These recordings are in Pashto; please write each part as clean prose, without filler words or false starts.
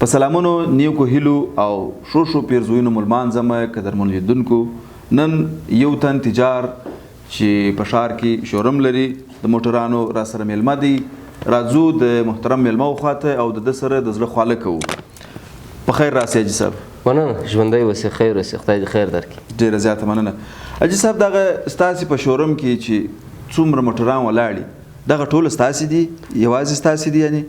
په سلامونو نیوکو هیلو او شو پیرزوینو ملمانځمه قدرمن لیدونکو نن یو تن تجار چې په ښار کې شوروم لري د موټرانو را سره میلمه دی راځو د محترم میلمه وخواته او د ده سره د زړه خواله کوو په خیر راسئ حاجي صاحب مننه ژوندی اوسې خیر اوسې خدای دې خیر درکړي ډېره زیاته مننه حاجي صاحب دغه ستاسې په شوروم کې چې څومره موټران ولاړ دي دغه ټول ستاسې دي یوازې ستاسې دي یعنې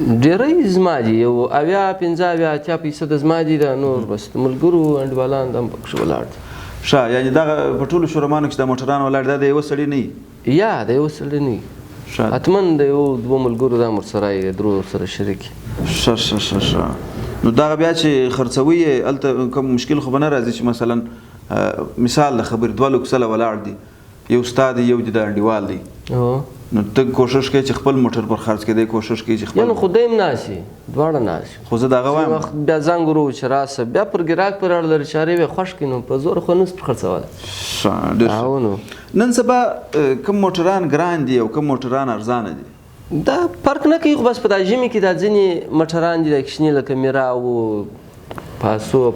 ډېری زما دي یو 80-85 زما دي د نور بس د ملګرو انډیوالان د هم پکښې ولاړ دي ښه یعنې دغه په ټولو شورومانو کې چې د موټران ولاړ دا د یوه سړي نه وي یا د یوه سړي نه وي حتما د یو دوه ملګرو دا ورسره یې درو سره شریک ښه نو دغه بیا چې خرڅوي یې هلته کوم مشکل خو به نه راځي چې مثلا مثال د خبرې دوه لوکسله ولاړ دي یو ستا دی یو د انډیوال دی نو ته کوشش کوې چې خپل موټر پر خرڅ کېدی کوشش کوې چې خپل یعنې خو دی هم ناسي دواړه ناسي خو زه دغه وایم وخت بیا زنګ ورو چې راسه بیا پر ګراک پر اړه لري چې هر یو یې خوښ کړي نو په زور خو نس پر خرڅولی نو نن سبا کوم موټران ګران دي او کوم موټران ارزانه دي دا فرق نه کوي خو بس په دا ژمي کې دا ځینې موټران دي دا کوچني لکه میرا و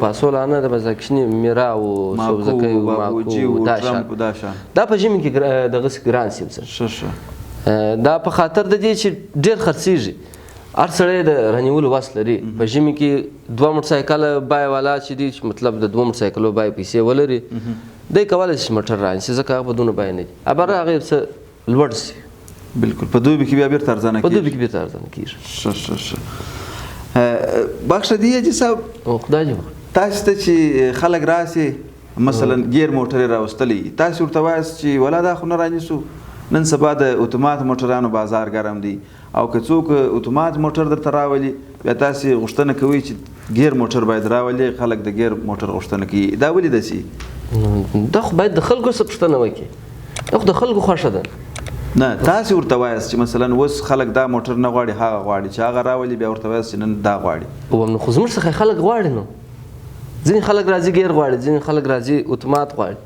پاسو لا نه د بس دا کوچني میرا و سوزکی و ماکو دا شان دا په ژمي کې دغسې ګران سي ښه دا په خاطر د دې چې ډېر خرڅېږي هر سړی د رانیولو وس لري په ژمي کې دوه موټرسایکله بای والا چې دي چې مطلب د دوه موټرسایکلو بای پیسې ولري دی کولی شي موټر رانیسي ځکه هغه به دونه بای نه دي ابر هغې څه لوړ سي بلکل په دوبي کې بیا بیرته ارزانه کېږي په دوبي کې بیرته ارزانه کېږي ښه بخښه دی حاجي صاحب خدای دې وکړي تاسو ته چې خلک راسي مثلا ګیر موټر یې راوستلی تاسو ورته وایاست چې ولا دا خو نه رانیسو نن سبا د اتومات موټرانو بازار ګرم دی او که څوک اتومات موټر درته راولي بیا تاسې غوښتنه کوئ چې ګیر موټر باید راولي خلک د ګیر موټر غوښتنه کوي دا ولې داسې دا خو باید د خلکو څه پوښتنه وکړي دا خو د خلکو خوښه ده نه تاسې ورته وایاست چې مثلا اوس خلک دا موټر نه غواړي هغه غواړي چې هغه راولي بیا ورته وایاست چې نن دا غواړي نو خو زموږ څخه خلک غواړي نو ځینې خلک راځي ګیر غواړي ځینې خلک راځي اتومات غواړي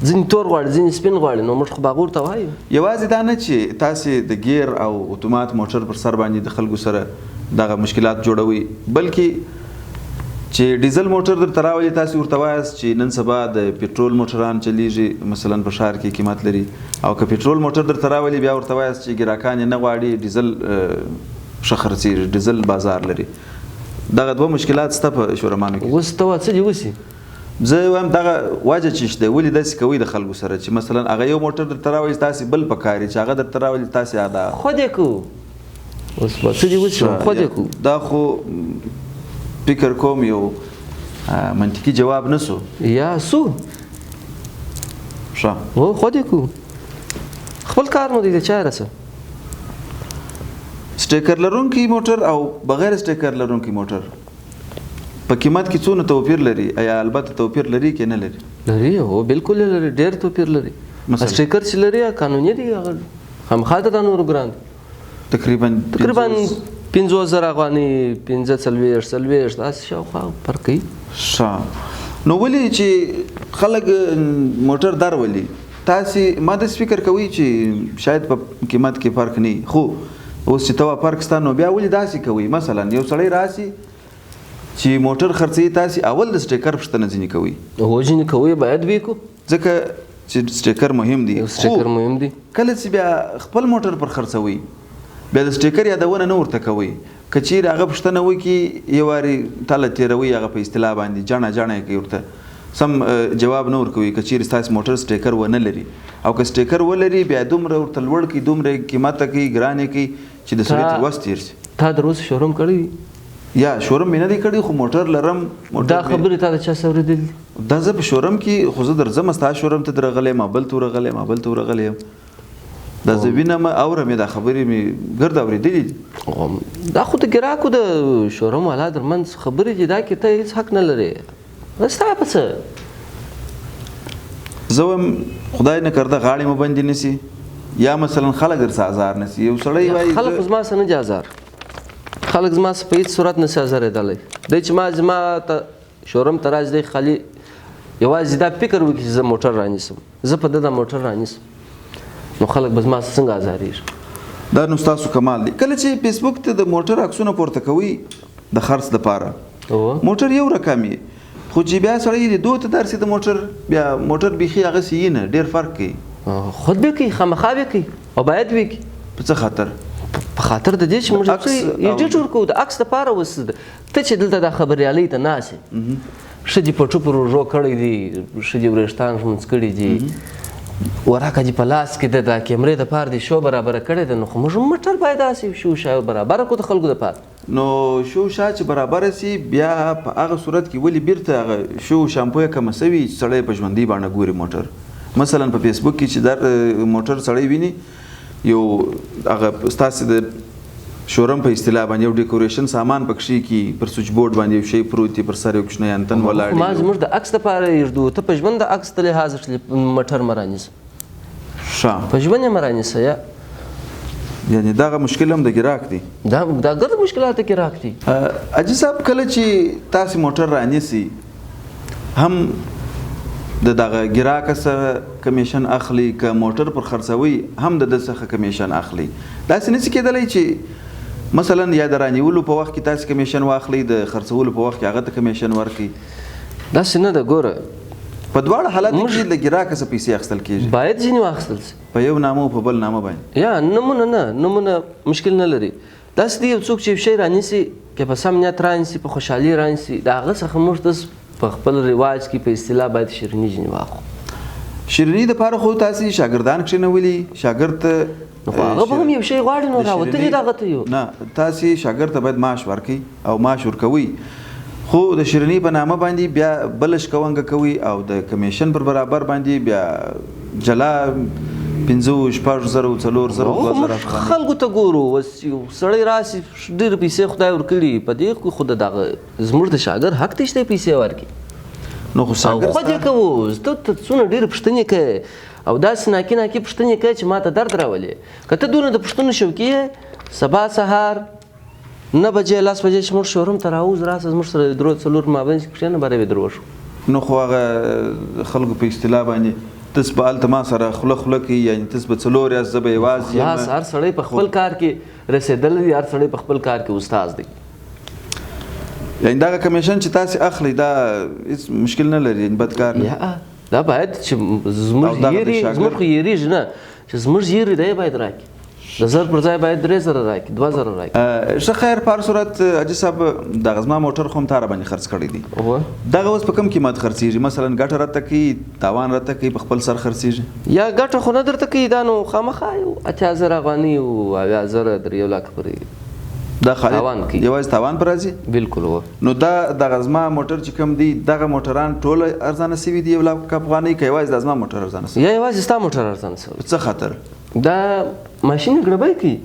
ځینې تور غواړي ځینې سپین غواړي نو موږ خو به هغه ورته وایو یوازې دا نه چې تاسې د ګیر او اتومات موټر پر سر باندې د خلکو سره دغه مشکلات جوړوي بلکې چې ډیزل موټر درته راولي تاسې ورته وایاست چې نن سبا د پټرول موټران چلیږي مثلا په ښار کې قیمت لري او که پټرول موټر درته راولي بیا ورته وایاست چې ګراکان یې نه غواړي ډیزل ښه خرڅېږي ډیزل بازار لري دغه دوه مشکلات شته په شورومانو کې اوس ته څه دي وسي زه وایم دغه وجه چې شته ولې داسې کوئ د خلکو سره چې مثلا هغه یو موټر درته راولي تاسې بل پکاري چې هغه درته راولي تاسې ادا خود یې کوو اوس به څه دي وسي خود یې کوو دا خو فکر کوم یو منطقي جواب نه سو یا سو ښه هو خود یې کوو خپل کار مو دی د چا رسه سټیکر لرونکی موټر او بغیر سټیکر لرونکی موټر په قیمت کې څونه توپیر لري ایا البته توپیر لري کې نه لري لري هو بالکل لري ډېر توپیر لري سټیکر چې لري قانوني دی هغه خامخا د نورو ګران تقریبا 50,000 افغانۍ 45 داسې شاوخوا فرق کوي ښه نو ولې چې خلک موټر درولي تاسې ما داسې فکر کوئ چې شاید په قیمت کې فرق نه خو اوس چې ته فرق شته نو بیا ولې داسې کوئ مثلا یو سړی راسي چې موټر خرڅوي تاسې اول د سټیکر پوښتنه ځینې کوئ هو ځینې کوئ باید وکړو ځکه چې سټیکر مهم دی سټیکر مهم دی کله چې بیا خپل موټر پر خرڅوي بیا د سټیکر یادونه نه ورته کوئ که چیرې هغه پوښتنه وکړي یو وارې تله تېروي هغه په اصطلاح باندې جڼه یې کوي ورته سم جواب نه ورکوي که چیرې ستاسې موټر سټیکر ونه لري او که سټیکر ولري بیا دومره ورته لوړ کړي دومره قیمته کوي ګرانې کوي چې د سړي تر وس تېر شي تا در اوسه شوروم کړی یا شوروم مې نه دی کړی خو موټر لرم دا خبرې تا د چا څه اورېدلي دا زه په شوروم کې خو زه درځم ستا شوروم ته درغلی یم بل ته ورغلی یم دا زه وینم اورم دا خبرې مې ګرد اورېدلي دي دا خو د ګراکو د شوروم والا درمنځ خبرې دي دا کې ته هېڅ حق نه لرې ستا په څه زه وایم خدای نه کرده غاړې مو بندې نسي یا مثلا خلک درڅه ازار نسي یو سړی وایي خلک زما څه نه دي ازار خلک زما په هېڅ صورت نسي ازارېدلی دی چې زما ته شوروم ته راځي دی خالي یوازې دا فکر وکړي چې زه موټر رانیسم زه په ده دا موټر رانیسم نو خلک به زما څنګه ازارېږي دا نو ستاسو کمال دی. کله چې فیسبوک ته د موټر عکسونه پورته کوي د خرڅ لپاره موټر یو رقم وي، خو چې بیا سړی د دوه ته درسي د موټر بیا موټر بیخي هغسې نه ډېر فرق کوي. خود به کوي، خامخا به کوي او باید به کوي. په څه خاطر؟ په خاطر د دې چې موږ ایډیټ ورکوو د عکس دپاره. اوس ته چې دلته دا خبریالۍ ته ناست یې، ښځې په ټوپو روژو کړی دي، ښځې وریښتان ږمنځ کړي دي، وراکه دې په لاس کې د کیمرې دپاره دې شو برابره کړې ده، نو خو موږ موټر باید داسې شوشا برابره کړو د خلکو دپاره. نو شوشا چې برابره سي بیا په هغه صورت کې ولې بیرته هغه شو شامپو یې کمه سوي چې سړی په ژوندي باندې ګوري موټر. مثلا په فیسبوک کې چې دا موټر سړی ویني یو هغه ستاسې د شورم په اصطلاح باندې یو ډیکوریشن سامان پکښې کی پر سویچ بورډ باندې یو شی پروت دی، پر سر یو کوچنی انتن ولاړ دی. ما زموږ د عکس دپاره یږدو، ته په ژوند د عکس ته لحاظ موټر مه رانیسه، په ژوند یې مه رانیسه. یعنې دغه مشکل هم د ګراک دی. دا ګرد مشکلات د ګراک دي. حاجي صاحب کله چې تاسې موټر رانیسي هم د دغه ګراک څخه کمیشن اخلي، که موټر پر خرڅوي هم د ده څخه کمیشن اخلي. داسې نشي کېدلی چې مثلا یا د رانیولو په وخت کې تاسې کمیشن واخلئ، د خرڅولو په وخت کې هغه ته کمیشن ورکړئ؟ داسې نه ده. ګوره په دواړه حالاتو کې له ګراکه څه پیسې اخیستل کېږي. باید ځینې واخیستل شي په یو نامه او په بل نامه باندې. یا نومونه نه، نومونه مشکل نه لري. داسې دی یو څوک چې یو شی رانیسي، که په سم نیت رانیسي، په خوشحالي رانیسي، د هغه څخه موږ داسې په خپل رواج کې په اصطلاح باید شیریني ځینې واخلو. شیریني دپاره خو تاسې شاګردان کښېنولي، شاګرد ته خو هغه به هم یو شی غواړي، نو راوتلي دغه ته یو نه، تاسې شاګرد ته باید معاش ورکړئ او معاش ورکوئ، خو د شیریني په نامه باندې بیا بله شکونګه کوي او د کمیشن پر برابر باندې بیا جلا 5,000 4,000 خلکو ته ګورو. اوس یو سړی راسي ډېرې پیسې خدای ورکړي، په دې کې خو د دغه زموږ د شاګرد حق دی چې دی پیسې ورکړي. نو خو خود یې کوو، ته څونه ډېرې پوښتنې کوې او داسې ناکي ناکي پوښتنې کوې چې ما ته درد راولې. که ته دونه د پوښتنو شوقي یې، سبا سهار 9 بجې 10 بجې چې موږ شوروم ته راوځ، راسه زموږ سره 3-4 مابین کې کښېنه، باره به در وشو. نو خو هغه خلکو په اصطلاح باندې تاسو به هلته ما سره خوله خوله کوي، یعنې تاسو به 4 یاست، زه به یوازې یم. خلاص هر سړی په خپل کار کې رسېدلی دی، هر سړی په خپل کار کې استاد دی. یعنې دغه کمیشن چې تاسې اخلئ دا هېڅ مشکل نه لري، یعنې بد کار نه. دا باید چې زموږ یېري، زموږ خو یېرېږي نه، چې زموږ یېري دی باید راکړي. د 1000 پر ځای باید 3000 راکړي، 2000 راکړي. ښه خیر، په هر صورت حاجي صاحب دغه زما موټر خو هم تا راباندې خرڅ کړی دی. دغه اوس په کوم قیمت خرڅېږي؟ مثلا ګټه راته کوي، تاوان راته کوي، په خپل سر خرڅېږي؟ یا ګټه خو نه درته کوي، دا نو خامخا یو 80,000 افغاني او 80,000 در 1 لک پورې دا خالي یوازې تاوان پر راځي. بالکل. نو دا دغه زما موټر چې کوم دی، دغه موټران ټول ارزانه سوي دي 1 لک افغانۍ، که یوازې د زما موټر ارزانه سوي؟ یا یوازې ستا موټر ارزانه سوی؟ څه خاطر؟ دا ماشین ګړبی کوي.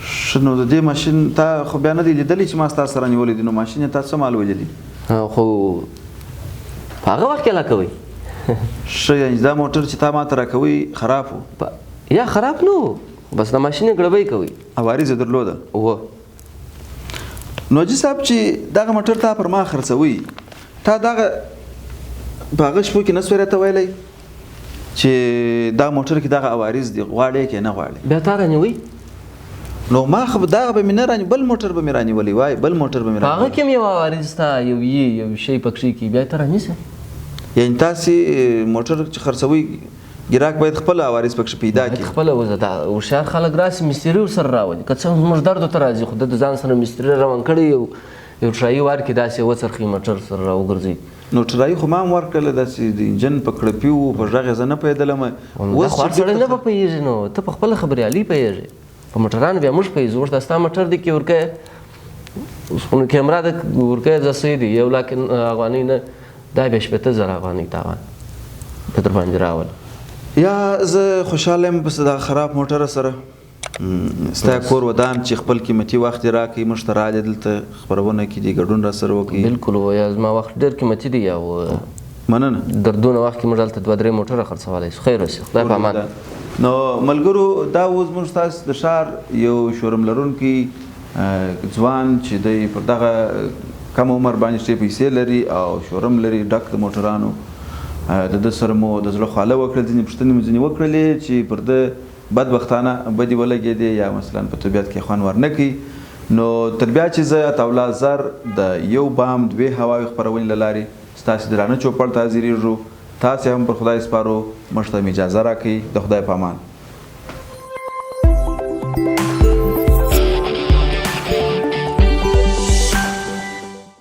ښه، نو د دې ماشین تا خو بیا نه دی لیدلی چې ما ستا سره نیولی دی، نو ماشین یې تا څه مال ولیدي؟ خو په هغه وخت کې لا کوئ. ښه، یعنې دا موټر چې تا ما ته راکوئ خراب و؟ یا خراب نه و، بس د ماشین یې ګړبی کوي. عوارض یې درلوده؟ و. نو حاجي صاحب چې دغه موټر تا پر ما خرڅوي، تا دغه په هغه شپو کې نه سوی راته ویلی چې دا موټر کې دغه عوارض دي، غواړې که نه غواړې؟ بیا تا رانیوئ؟ نو ما خو دغه به مې نه رانیو، بل موټر به مې رانیولی وای، بل موټر به مې په هغه کې هم یو عوارض ستا، یو شی پکښې کي، بیا ته رانیسه. یعنې تاسې موټر چې خرڅوئ ګراک باید خپل عوارض پکښې پیدا کړي. خپله وزه هوښیار خلک راسي مستري ورسره راولي، که څه زموږ درد ورته راځي، خو د ځان سره مستري روان کړی، یو ټرایي ورکړي، داسې وڅرخي موټر سره راوګرځوي. نو ټرایي خو ما هم ورکړله، داسې د انجن په کړپي وو، په غږ یې زه نه پوهېدلم. اوس خو هر سړی نه به پوهېږي، نو ته په خپله خبریالي پوهېږې، په موټرانو بیا موږ پوهېږو. اوس دا ستا موټر دی کې ورکوې، اوس خو کیمرا د ورکوې ځه څه دي 1 لک افغانۍ نه، دا بیا 80,000 افغانۍ تاوان په در باندې راول. یا زه خوشحاله یم په دغه خراب موټر سره، ستا کور ودان چې خپل قیمتي وخت یې راکړئ، موږ ته راغلې دلته خپرونه کې دي، ګډون را سره وکړي. بالکل. یا زما وخت ډېر قیمتي دی، او مننه. در دونه وخت کې موږ هلته 2-3 موټره خرڅولی شو. خیر اوسې، خدای په امان. نو ملګرو، دا اوس موږ ستاسو د ښار یو شوروم لرونکی ځوان چې دی پر دغه کم عمر باندې ډېرې پیسې لري او شوروم لري ډک د موټرانو، د ده سره مو د زړه خواله وکړه، ځینې پوښتنې مو ځینې وکړلې چې پر ده بدبختانه بدی ولګېدې یا مثلا په طبیعت کې خوند ورنه کوي نو تر بیا چې زه عطاالله زر د یو بام 2 هواوي خپرونې له لارې ستاسې درانه چوپړ ته حاضرېږو. تاسې هم پر خدای سپارو، موږ ته اجازه راکړئ. د خدای په امان.